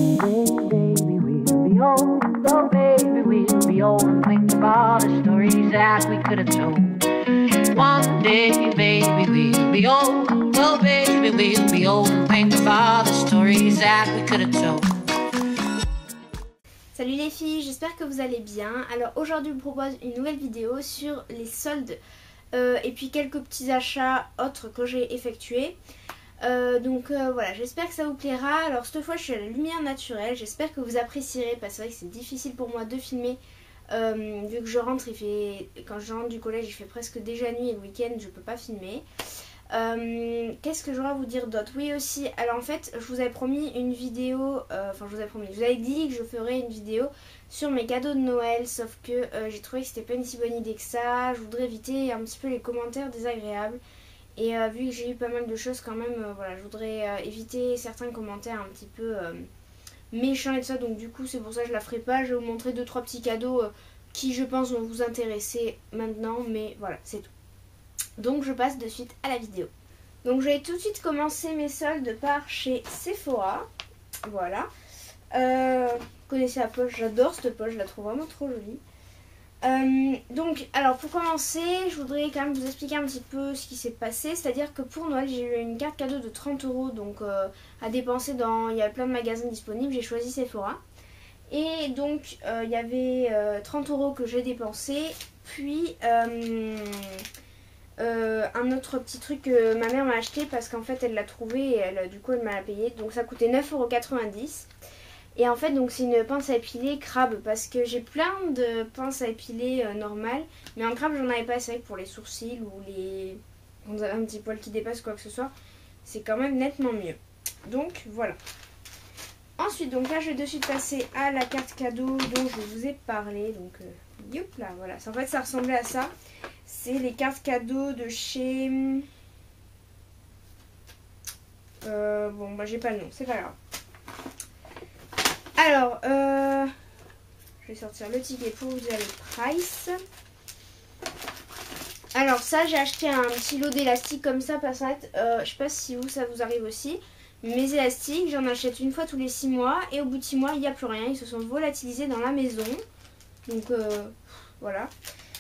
Salut les filles, j'espère que vous allez bien. Alors aujourd'hui je vous propose une nouvelle vidéo sur les soldes et puis quelques petits achats autres que j'ai effectués. Voilà, j'espère que ça vous plaira. Alors cette fois je suis à la lumière naturelle, j'espère que vous apprécierez parce que c'est vrai que c'est difficile pour moi de filmer vu que je rentre, quand je rentre du collège il fait presque déjà nuit et le week-end je peux pas filmer. Qu'est-ce que j'aurais à vous dire d'autre? Oui aussi, alors en fait je vous avais promis une vidéo, je vous avais dit que je ferais une vidéo sur mes cadeaux de Noël, sauf que j'ai trouvé que c'était pas une si bonne idée que ça. Je voudrais éviter un petit peu les commentaires désagréables et vu que j'ai eu pas mal de choses quand même, voilà, je voudrais éviter certains commentaires un petit peu méchants et tout ça, donc du coup c'est pour ça que je la ferai pas. Je vais vous montrer 2-3 petits cadeaux qui je pense vont vous intéresser maintenant, mais voilà, c'est tout. Donc je passe de suite à la vidéo. Donc je vais tout de suite commencer mes soldes par chez Sephora. Voilà. Vous connaissez la poche, j'adore cette poche, je la trouve vraiment trop jolie. Alors pour commencer, je voudrais quand même vous expliquer un petit peu ce qui s'est passé. C'est-à-dire que pour Noël, j'ai eu une carte cadeau de 30 € donc à dépenser il y a plein de magasins disponibles. J'ai choisi Sephora. Et donc il y avait 30 € que j'ai dépensé. Puis un autre petit truc que ma mère m'a acheté parce qu'en fait elle l'a trouvé et du coup elle m'a payé. Donc ça coûtait 9,90 €. Et en fait donc c'est une pince à épiler crabe parce que j'ai plein de pinces à épiler normales. Mais en crabe j'en avais pas assez pour les sourcils ou quand vous avez un petit poil qui dépasse quoi que ce soit. C'est quand même nettement mieux. Donc voilà. Ensuite donc là je vais de suite passer à la carte cadeau dont je vous ai parlé. Donc youp là voilà. En fait ça ressemblait à ça. C'est les cartes cadeaux de chez... bon, bah j'ai pas le nom, c'est pas grave. Alors, je vais sortir le ticket pour vous dire le price. Alors ça, j'ai acheté un petit lot d'élastiques comme ça, parce que je sais pas si ça vous arrive aussi. Mes élastiques, j'en achète une fois tous les 6 mois et au bout de 6 mois, il n'y a plus rien. Ils se sont volatilisés dans la maison. Donc, voilà.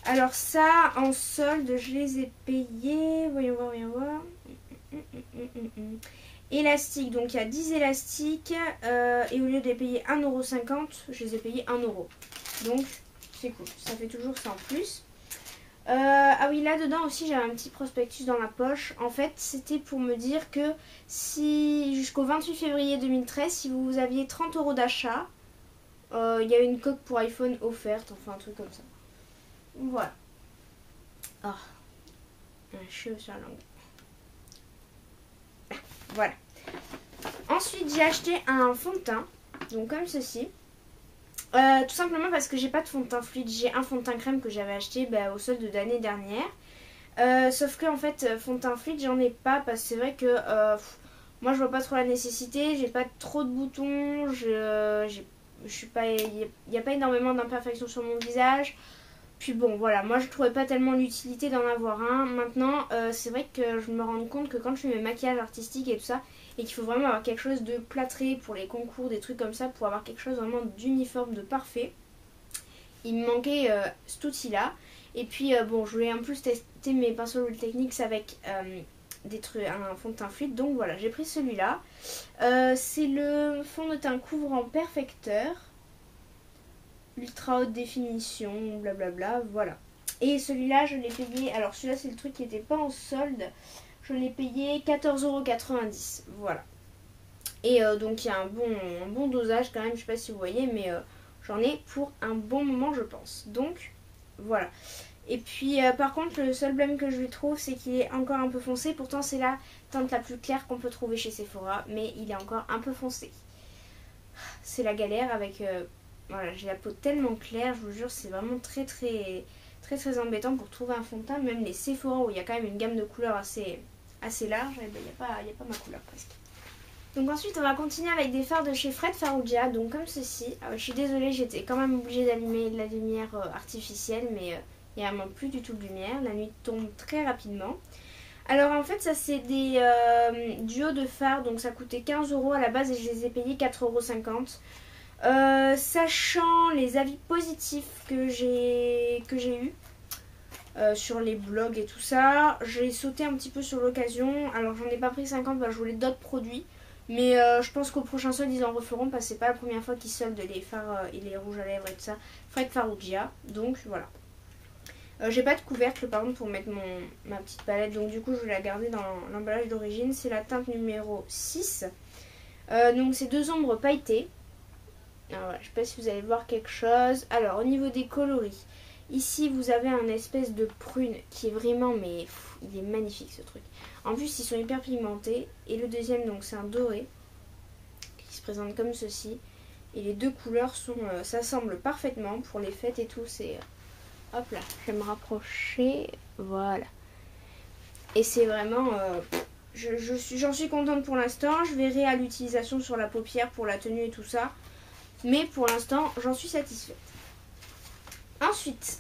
Alors ça, en solde, je les ai payés. Voyons voir. Élastiques, donc il y a 10 élastiques. Et au lieu de les payer 1,50 €, je les ai payés 1 €. Donc c'est cool, ça fait toujours ça en plus. Ah oui, là-dedans aussi, j'avais un petit prospectus dans la poche. En fait, c'était pour me dire que si jusqu'au 28 février 2013, si vous aviez 30 € d'achat, il y a une coque pour iPhone offerte, enfin un truc comme ça. Voilà. Oh, un cheveu sur la langue. Voilà. Ensuite, j'ai acheté un fond de teint. Donc comme ceci. Tout simplement parce que j'ai pas de fond de teint fluide. J'ai un fond de teint crème que j'avais acheté au solde de l'année dernière. Sauf que en fait, fond de teint fluide, j'en ai pas. Parce que c'est vrai que moi, je vois pas trop la nécessité. J'ai pas trop de boutons. Je suis pas, il n'y a pas énormément d'imperfections sur mon visage. Puis bon, voilà, moi je trouvais pas tellement l'utilité d'en avoir un. Maintenant, c'est vrai que je me rends compte que quand je fais mes maquillages artistiques et tout ça, et qu'il faut vraiment avoir quelque chose de plâtré pour les concours, des trucs comme ça, pour avoir quelque chose vraiment d'uniforme, de parfait, il me manquait cet outil-là. Et puis bon, je voulais en plus tester mes pinceaux Real Techniques avec un fond de teint fluide. Donc voilà, j'ai pris celui-là. C'est le fond de teint couvrant perfecteur. Ultra haute définition, blablabla, voilà. Et celui-là, je l'ai payé, alors celui-là c'est le truc qui n'était pas en solde, je l'ai payé 14,90 €, voilà. Et donc il y a un bon dosage quand même, je sais pas si vous voyez, mais j'en ai pour un bon moment je pense. Donc voilà. Et puis par contre le seul blême que je lui trouve c'est qu'il est encore un peu foncé, pourtant c'est la teinte la plus claire qu'on peut trouver chez Sephora, mais il est encore un peu foncé. C'est la galère avec... voilà, j'ai la peau tellement claire, je vous jure, c'est vraiment très embêtant pour trouver un fond de teint. Même les Sephora où il y a quand même une gamme de couleurs assez large, il n'y a pas ma couleur presque. Donc ensuite on va continuer avec des fards de chez Fred Farrugia, donc comme ceci. Je suis désolée, j'étais quand même obligée d'allumer la lumière artificielle, mais il n'y a vraiment plus du tout de lumière, la nuit tombe très rapidement. Alors en fait ça c'est des duos de fard, donc ça coûtait 15 € à la base et je les ai payés 4,50 €. Sachant les avis positifs que j'ai eu sur les blogs et tout ça, j'ai sauté un petit peu sur l'occasion. Alors j'en ai pas pris 50 parce que je voulais d'autres produits. Mais je pense qu'au prochain solde ils en referont parce que c'est pas la première fois qu'ils soldent les fards et les rouges à lèvres et tout ça. Fred Farrugia, donc voilà. J'ai pas de couvercle par contre pour mettre ma petite palette, donc du coup je vais la garder dans l'emballage d'origine. C'est la teinte numéro 6. Donc c'est 2 ombres pailletées. Alors voilà, je sais pas si vous allez voir quelque chose. Alors au niveau des coloris, ici vous avez un espèce de prune qui est vraiment, mais il est magnifique ce truc. En plus ils sont hyper pigmentés. Et le deuxième donc c'est un doré qui se présente comme ceci. Et les deux couleurs s'assemblent parfaitement pour les fêtes et tout. C'est hop là, je vais me rapprocher. Voilà. Et c'est vraiment j'en suis contente pour l'instant. Je verrai à l'utilisation sur la paupière pour la tenue et tout ça. Mais pour l'instant j'en suis satisfaite. Ensuite,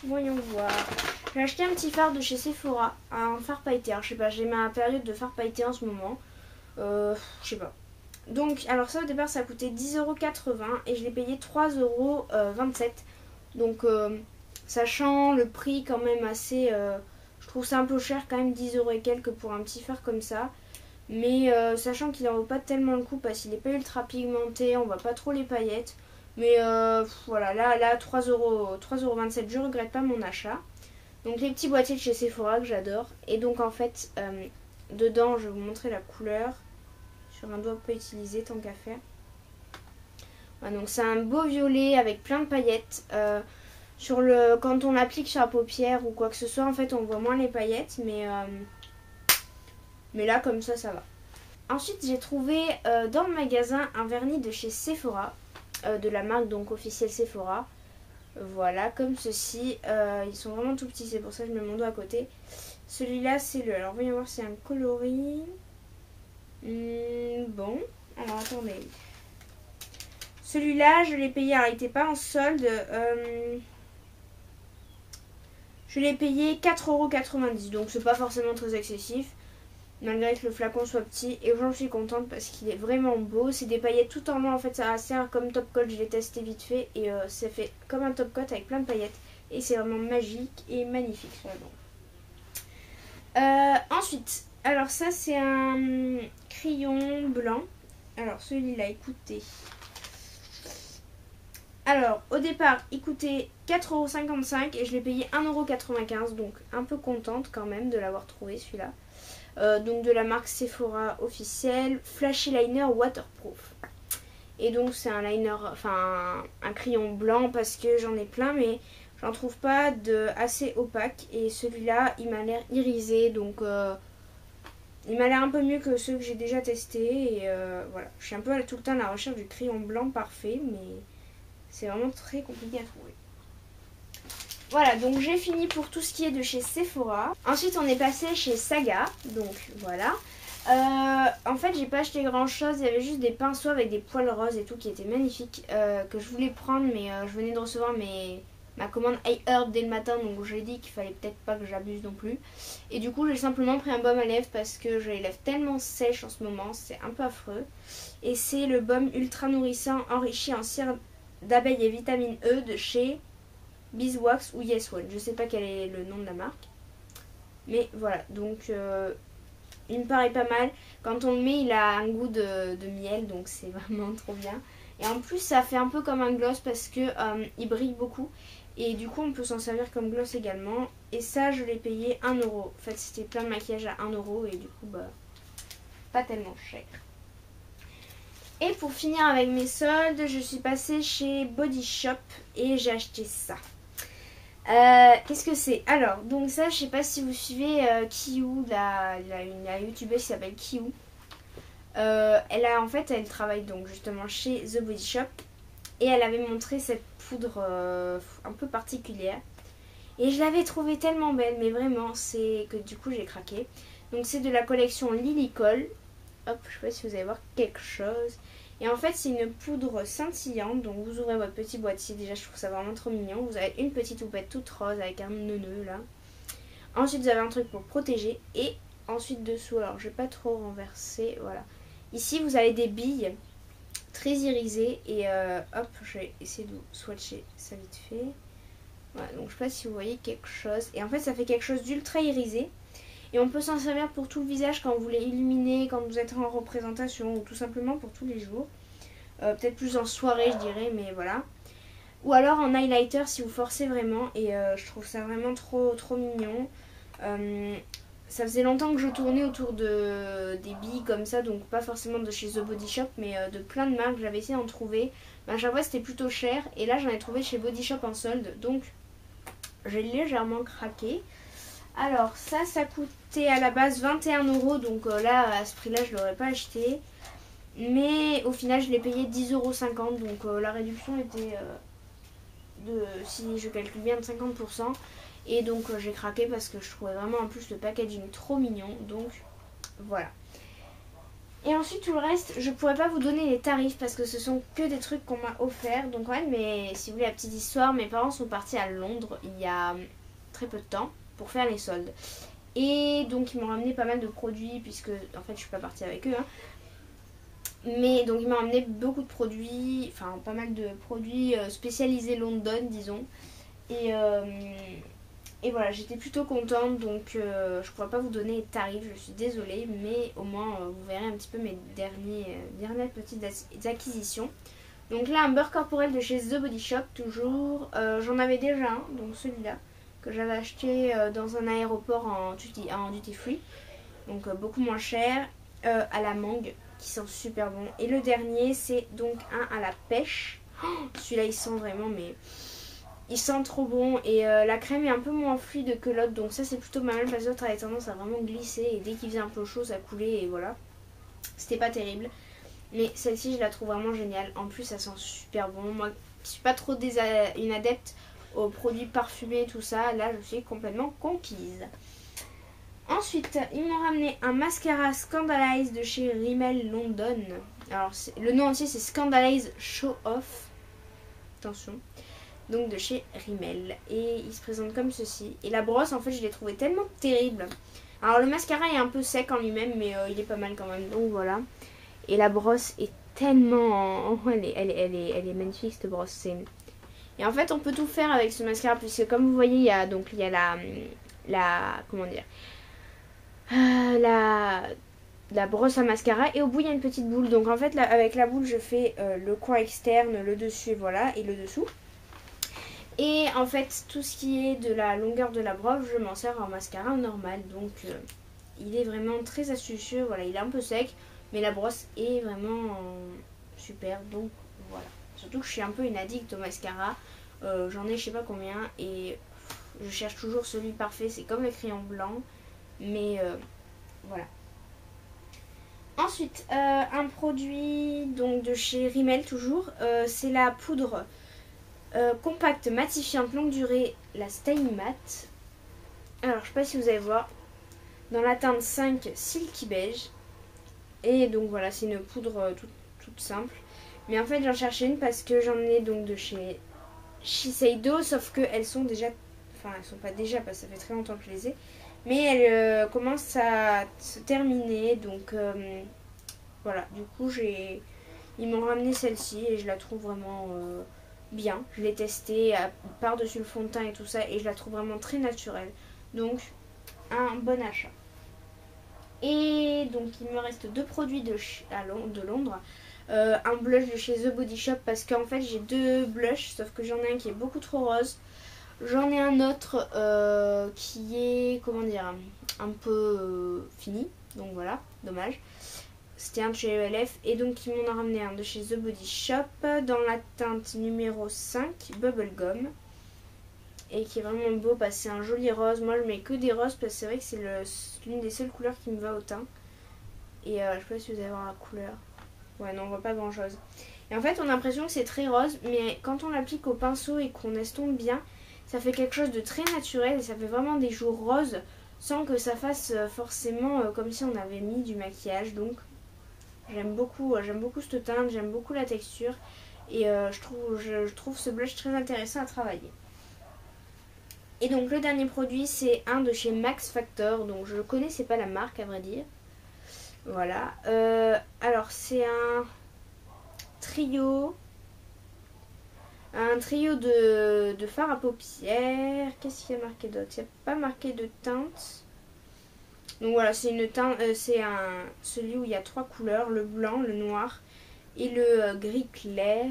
voyons voir. J'ai acheté un petit fard de chez Sephora, un fard pailleté. Alors, je sais pas, j'ai ma période de fard pailleté en ce moment. Je sais pas. Donc, alors ça au départ ça coûtait 10,80 € et je l'ai payé 3,27 €. Donc, sachant le prix quand même assez... je trouve ça un peu cher quand même, 10 € et quelques pour un petit fard comme ça. Mais sachant qu'il en vaut pas tellement le coup parce qu'il n'est pas ultra pigmenté, on voit pas trop les paillettes. Mais voilà, là 3,27 €, je regrette pas mon achat. Donc les petits boîtiers de chez Sephora que j'adore. Et donc en fait, dedans, je vais vous montrer la couleur. Sur un doigt pas utilisé tant qu'à faire. Voilà, donc c'est un beau violet avec plein de paillettes. Quand on l'applique sur la paupière ou quoi que ce soit, en fait on voit moins les paillettes. Mais là comme ça va. Ensuite j'ai trouvé dans le magasin un vernis de chez Sephora. De la marque donc officielle Sephora. Voilà, comme ceci. Ils sont vraiment tout petits, c'est pour ça que je mets mon doigt à côté. Celui-là, c'est le... Alors, voyons voir, c'est un coloris. Bon, alors attendez. Celui-là, je l'ai payé, alors il n'était pas en solde. Je l'ai payé 4,90 €, donc c'est pas forcément très excessif. Malgré que le flacon soit petit, et j'en suis contente parce qu'il est vraiment beau. C'est des paillettes tout en blanc, en fait ça sert comme top coat, je l'ai testé vite fait et ça fait comme un top coat avec plein de paillettes. Et c'est vraiment magique et magnifique sur la dent. Ensuite, alors ça c'est un crayon blanc. Alors celui-là, écoutez. Alors au départ il coûtait 4,55 € et je l'ai payé 1,95 €, donc un peu contente quand même de l'avoir trouvé celui-là. Donc de la marque Sephora officielle, Flashy Liner Waterproof. Et donc c'est un liner, enfin un crayon blanc parce que j'en ai plein mais j'en trouve pas de assez opaque. Et celui-là il m'a l'air irisé, donc il m'a l'air un peu mieux que ceux que j'ai déjà testés. Et voilà, je suis un peu tout le temps à la recherche du crayon blanc parfait, mais c'est vraiment très compliqué à trouver. Voilà, donc j'ai fini pour tout ce qui est de chez Sephora. Ensuite, on est passé chez Saga. Donc voilà. En fait, j'ai pas acheté grand chose. Il y avait juste des pinceaux avec des poils roses et tout qui étaient magnifiques. Que je voulais prendre, mais je venais de recevoir ma commande iHerb dès le matin. Donc j'ai dit qu'il fallait peut-être pas que j'abuse non plus. Et du coup, j'ai simplement pris un baume à lèvres parce que j'ai les lèvres tellement sèches en ce moment. C'est un peu affreux. Et c'est le baume ultra nourrissant enrichi en cire d'abeille et vitamine E de chez Beeswax ou Yes One, je sais pas quel est le nom de la marque. Mais voilà, donc il me paraît pas mal. Quand on le met, il a un goût de miel, donc c'est vraiment trop bien. Et en plus, ça fait un peu comme un gloss parce que il brille beaucoup. Et du coup, on peut s'en servir comme gloss également. Et ça, je l'ai payé 1 €. En fait, c'était plein de maquillage à 1 € et du coup, bah, pas tellement cher. Et pour finir avec mes soldes, je suis passée chez Body Shop et j'ai acheté ça. Qu'est-ce que c'est? Alors, donc ça, je sais pas si vous suivez Kiou, la youtubeuse qui s'appelle Kiou. Elle travaille donc justement chez The Body Shop. Et elle avait montré cette poudre un peu particulière. Et je l'avais trouvée tellement belle, mais vraiment, c'est que du coup j'ai craqué. Donc c'est de la collection Lilycol. Hop, je sais pas si vous allez voir quelque chose. Et en fait, c'est une poudre scintillante. Donc vous ouvrez votre petit boîtier. Déjà, je trouve ça vraiment trop mignon. Vous avez une petite houppette toute rose avec un nœud là. Ensuite vous avez un truc pour protéger. Et ensuite dessous, alors je vais pas trop renverser, voilà. Ici vous avez des billes très irisées. Et hop, je vais essayer de swatcher ça vite fait. Voilà, donc je sais pas si vous voyez quelque chose. Et en fait ça fait quelque chose d'ultra irisé. Et on peut s'en servir pour tout le visage quand vous voulez illuminer, quand vous êtes en représentation ou tout simplement pour tous les jours. Peut-être plus en soirée je dirais, mais voilà. Ou alors en highlighter si vous forcez vraiment. Et je trouve ça vraiment trop mignon. Ça faisait longtemps que je tournais autour des billes comme ça, donc pas forcément de chez The Body Shop, mais de plein de marques. J'avais essayé d'en trouver. Mais à chaque fois c'était plutôt cher. Et là j'en ai trouvé chez Body Shop en solde. Donc j'ai légèrement craqué. Alors ça coûtait à la base 21 €, donc là à ce prix là je l'aurais pas acheté. Mais au final je l'ai payé 10,50 €, donc la réduction était si je calcule bien, de 50%. Et donc j'ai craqué parce que je trouvais vraiment en plus le packaging trop mignon, donc voilà. Et ensuite tout le reste, je pourrais pas vous donner les tarifs parce que ce sont que des trucs qu'on m'a offert. Donc ouais, mais si vous voulez la petite histoire, mes parents sont partis à Londres il y a très peu de temps pour faire les soldes. Et donc ils m'ont ramené pas mal de produits puisque en fait je suis pas partie avec eux. Hein. Mais donc ils m'ont ramené beaucoup de produits, enfin pas mal de produits spécialisés London disons. Et voilà, j'étais plutôt contente, donc je pourrais pas vous donner les tarifs, je suis désolée, mais au moins vous verrez un petit peu mes dernières petites acquisitions. Donc là un beurre corporel de chez The Body Shop toujours, j'en avais déjà un, donc celui-là que j'avais acheté dans un aéroport en duty free, donc beaucoup moins cher, à la mangue, qui sent super bon. Et le dernier c'est donc un à la pêche. Oh, celui-là il sent vraiment, mais il sent trop bon. Et la crème est un peu moins fluide que l'autre, donc ça c'est plutôt pas mal parce que l'autre avait tendance à vraiment glisser et dès qu'il faisait un peu chaud ça coulait et voilà. C'était pas terrible. Mais celle-ci je la trouve vraiment géniale. En plus ça sent super bon. Moi je suis pas trop une adepte aux produits parfumés tout ça. Là je suis complètement conquise. Ensuite ils m'ont ramené un mascara Scandalize de chez Rimmel London. Alors le nom entier c'est Scandalize Show Off. Attention. Donc de chez Rimmel. Et il se présente comme ceci. Et la brosse en fait je l'ai trouvé tellement terrible. Alors le mascara est un peu sec en lui-même, mais il est pas mal quand même. Donc voilà. Et la brosse est tellement... Elle est magnifique cette brosse. Et en fait on peut tout faire avec ce mascara. Puisque comme vous voyez il y a la comment dire, la brosse à mascara. Et au bout il y a une petite boule. Donc en fait là, avec la boule je fais le coin externe, le dessus et voilà. Et le dessous. Et en fait tout ce qui est de la longueur de la brosse je m'en sers en mascara normal. Donc il est vraiment très astucieux. Voilà, il est un peu sec mais la brosse est vraiment super. Donc voilà. Surtout que je suis un peu une addict au mascara. J'en ai je sais pas combien. Et je cherche toujours celui parfait. C'est comme le crayon blanc. Mais voilà. Ensuite un produit donc de chez Rimmel toujours. C'est la poudre compacte matifiante longue durée, la Stay Matte. Alors je sais pas si vous allez voir, dans la teinte 5 Silky Beige. Et donc voilà, c'est une poudre toute simple. Mais en fait j'en cherchais une parce que j'en ai donc de chez Shiseido. Sauf que elles sont déjà, enfin elles sont pas déjà parce que ça fait très longtemps que je les ai, mais elles commencent à se terminer. Donc voilà, du coup ils m'ont ramené celle-ci et je la trouve vraiment bien. Je l'ai testée par-dessus le fond de teint et tout ça et je la trouve vraiment très naturelle. Donc un bon achat. Et donc il me reste deux produits de Londres. Un blush de chez The Body Shop parce qu'en fait j'ai deux blushs, sauf que j'en ai un qui est beaucoup trop rose. J'en ai un autre qui est, comment dire, un peu fini. Donc voilà, dommage. C'était un de chez ELF. Et donc ils m'en ont ramené un de chez The Body Shop dans la teinte numéro 5, Bubblegum. Et qui est vraiment beau parce que c'est un joli rose. Moi je mets que des roses parce que c'est vrai que c'est l'une des seules couleurs qui me va au teint. Et je sais pas si vous allez voir la couleur. Ouais, non, on voit pas grand chose. Et en fait on a l'impression que c'est très rose, mais quand on l'applique au pinceau et qu'on estompe bien, ça fait quelque chose de très naturel et ça fait vraiment des joues roses sans que ça fasse forcément comme si on avait mis du maquillage. Donc j'aime beaucoup cette teinte, j'aime beaucoup la texture et je trouve ce blush très intéressant à travailler. Et donc le dernier produit, c'est un de chez Max Factor. Donc je ne connaissais pas la marque à vrai dire. Voilà. Alors c'est un trio. Un trio de fard à paupières. Qu'est-ce qu'il y a marqué d'autre? Il n'y a pas marqué de teinte. Donc voilà, c'est une teinte, celui où il y a 3 couleurs, le blanc, le noir et le gris clair.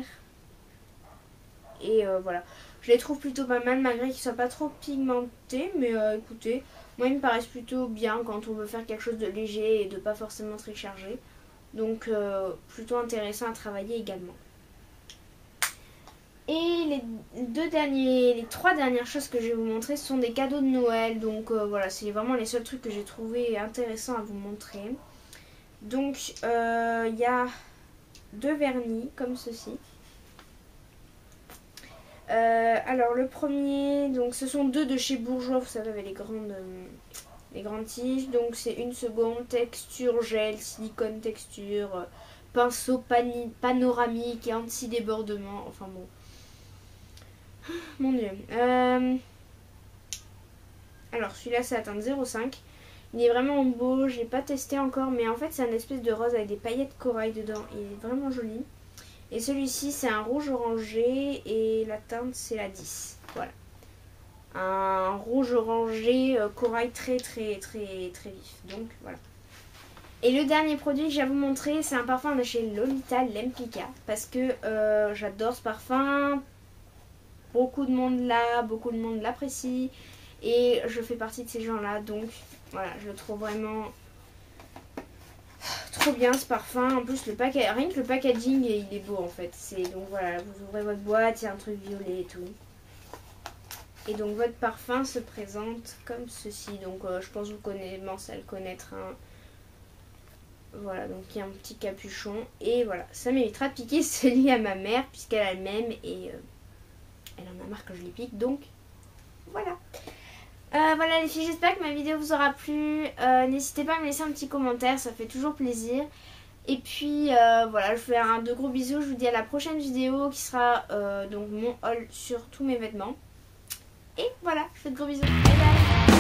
Et voilà, je les trouve plutôt pas mal malgré qu'ils ne soient pas trop pigmentés. Mais écoutez, moi ils me paraissent plutôt bien quand on veut faire quelque chose de léger et de pas forcément très chargé. Donc plutôt intéressant à travailler également. Et les 3 dernières choses que je vais vous montrer sont des cadeaux de Noël. Donc voilà, c'est vraiment les seuls trucs que j'ai trouvé intéressants à vous montrer. Donc il y a 2 vernis comme ceci. Alors le premier, donc ce sont 2 de chez Bourjois, vous savez, avec les grandes tiges. Donc c'est une seconde, texture gel, silicone texture, pinceau panoramique et anti-débordement. Enfin bon. Mon dieu. Alors celui-là c'est la teinte 05. Il est vraiment beau, je l'ai pas testé encore, mais en fait c'est un espèce de rose avec des paillettes corail dedans. Il est vraiment joli. Et celui-ci c'est un rouge orangé et la teinte c'est la 10. Voilà. Un rouge orangé corail très très très très vif. Donc voilà. Et le dernier produit que j'ai à vous montrer, c'est un parfum de chez Lolita Lempicka. Parce que j'adore ce parfum. Beaucoup de monde l'apprécie. Et je fais partie de ces gens-là. Donc voilà, je le trouve vraiment trop bien ce parfum. En plus, rien que le packaging, il est beau en fait. Donc voilà, vous ouvrez votre boîte, il y a un truc violet et tout. Et donc votre parfum se présente comme ceci. Donc je pense que vous commencez à le connaître. Hein. Voilà, donc il y a un petit capuchon. Et voilà, ça m'évitera de piquer celui à ma mère puisqu'elle a le même. Et elle en a marre que je les pique. Donc voilà. Voilà les filles, j'espère que ma vidéo vous aura plu. N'hésitez pas à me laisser un petit commentaire, ça fait toujours plaisir. Et puis voilà, je vous fais de gros bisous. Je vous dis à la prochaine vidéo qui sera donc mon haul sur tous mes vêtements. Et voilà, je vous fais de gros bisous. Bye bye.